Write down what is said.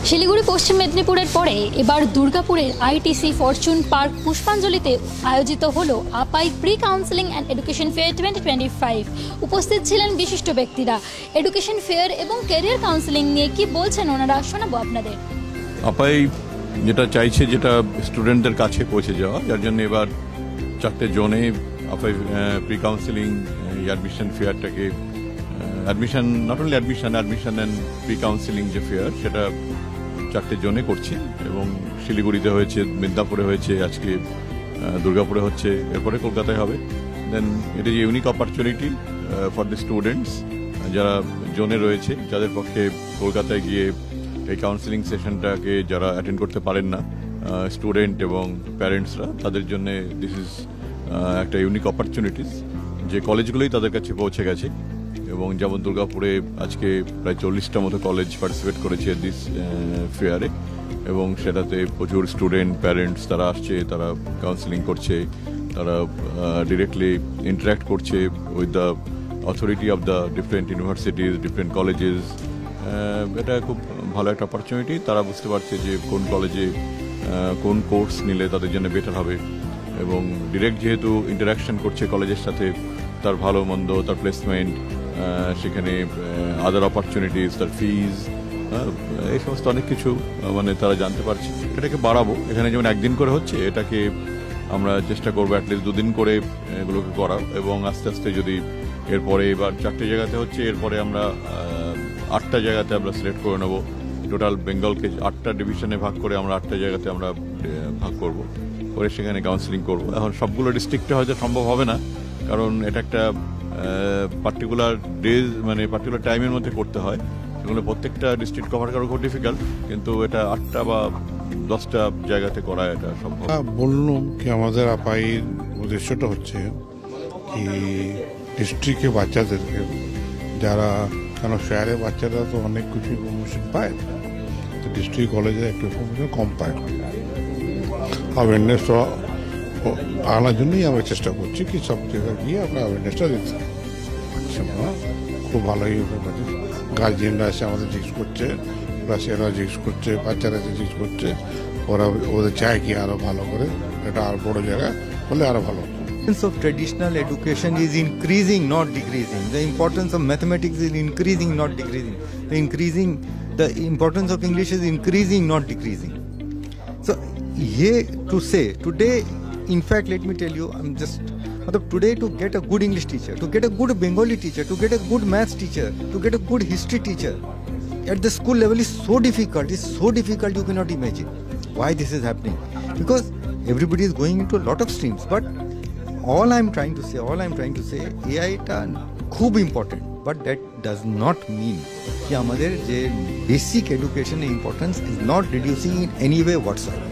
শিলিগুড়ি পশ্চিম মেদিনীপুরের পরে এবার দুর্গাপুরের আইটিসি ফরচুন পার্ক পুষ্পাঞ্জলিতে আয়োজিত হলো আপাই pre counselling and education fair 2025। উপস্থিত ছিলেন বিশিষ্ট ব্যক্তিরা। এডুকেশন ফেয়ার এবং ক্যারিয়ার কাউন্সেলিং নিয়ে কি বলছেন ওনারা শোনাবো আপনাদের। আপাই যেটা চাইছে, যেটা স্টুডেন্টদের কাছে পৌঁছে যাওয়া, যার জন্য এবার 4টে জোনে আপাই প্রি কাউন্সেলিং অ্যাডমিশন ফেয়ারটাকে admission not only admission and pre counselling যে ফেয়ার সেটা 4টে জোনে করছি এবং শিলিগুড়িতে হয়েছে, মিদনাপুরে হয়েছে, আজকে দুর্গাপুরে হচ্ছে, এরপরে কলকাতায় হবে। Then it is unique opportunity for the students যারা জোনে রয়েছে, যাদের পক্ষে কলকাতায় গিয়ে এই কাউন্সেলিং সেশনটাকে যারা অ্যাটেন্ড করতে পারেন না, স্টুডেন্ট এবং প্যারেন্টসরা, তাদের জন্য দিস ইজ একটা ইউনিক অপরচুনিটিস যে কলেজগুলোই তাদের কাছে পৌঁছে গেছে। এবং যেমন দুর্গাপুরে আজকে প্রায় 40টা মতো কলেজ পার্টিসিপেট করেছে দিস ফেয়ারে এবং সেটাতে প্রচুর স্টুডেন্ট প্যারেন্টস তারা আসছে, তারা কাউন্সেলিং করছে, তারা ডিরেক্টলি ইন্টারাক্ট করছে with the authority of the different universities, different colleges. এটা খুব ভালো একটা অপরচুনিটি। তারা বুঝতে পারছে যে কোন কলেজে কোন কোর্স নিলে তাদের জন্য বেটার হবে এবং ডিরেক্ট যেহেতু ইন্টারাকশন করছে কলেজের সাথে, তার ভালো মন্দ, তার প্লেসমেন্ট, সেখানে আদার অপরচুনিটিস, তার ফিজ, এই সমস্ত অনেক কিছু মানে তারা জানতে পারছে। এটাকে বাড়াবো, এখানে যেমন একদিন করে হচ্ছে, এটাকে আমরা চেষ্টা করবো অ্যাটলিস্ট 2 দিন করে এগুলোকে করা এবং আস্তে আস্তে যদি এরপরে এবার 4টে জায়গাতে হচ্ছে, এরপরে আমরা 8টা জায়গাতে আমরা সিলেক্ট করে নেবো। টোটাল বেঙ্গলকে 8টা ডিভিশনে ভাগ করে আমরা 8টা জায়গাতে আমরা ভাগ করবো, করে সেখানে কাউন্সেলিং করবো। এখন সবগুলো ডিস্ট্রিক্টে হয়তো সম্ভব হবে না, কারণ এটা একটা পার্টিকুলার ডেজ মানে পার্টিকুলার টাইমের মধ্যে করতে হয়, সেগুলো প্রত্যেকটা ডিস্ট্রিক্ট কভার করা খুব ডিফিকাল্ট, কিন্তু এটা 8টা বা 10টা জায়গাতে করা এটা সম্ভব। বললাম কি আমাদের আপাইয়ের উদ্দেশ্যটা হচ্ছে কি ডিস্ট্রিক্টে বাচ্চাদেরকে যারা, কেন শহরের বাচ্চারা তো অনেক কিছু ইনফরমেশন পায়, তো ডিস্ট্রিক্ট কলেজে একটু ইনফরমেশন কম পায়। অ্যাওয়ারনেসটা আনার জন্যই আমরা চেষ্টা করছি কি সব জায়গায় গিয়ে আমরা অ্যাওয়ারনেসটা দিতে। খুব ভালোই গার্জিয়ানরা এসে আমাদের জিজ্ঞেস করছে, প্লাস এরা জিজ্ঞেস করছে, বাচ্চারা জিজ্ঞেস করছে, ওরা ওদের চায় কি আরো ভালো করে এটা আর বড় জায়গা হলে আরো ভালো। The importance of traditional education is increasing, not decreasing. The importance of mathematics is increasing, not decreasing. The importance of English is increasing, not decreasing. So, to say today, in fact, let me tell you, today to get a good English teacher, to get a good Bengali teacher, to get a good maths teacher, to get a good history teacher at the school level is so difficult. It's so difficult you cannot imagine. Why this is happening? Because everybody is going into a lot of streams, but all I'm trying to say, AI ta khub important, but that does not mean ki amader je basic education importance is not reducing in any way whatsoever.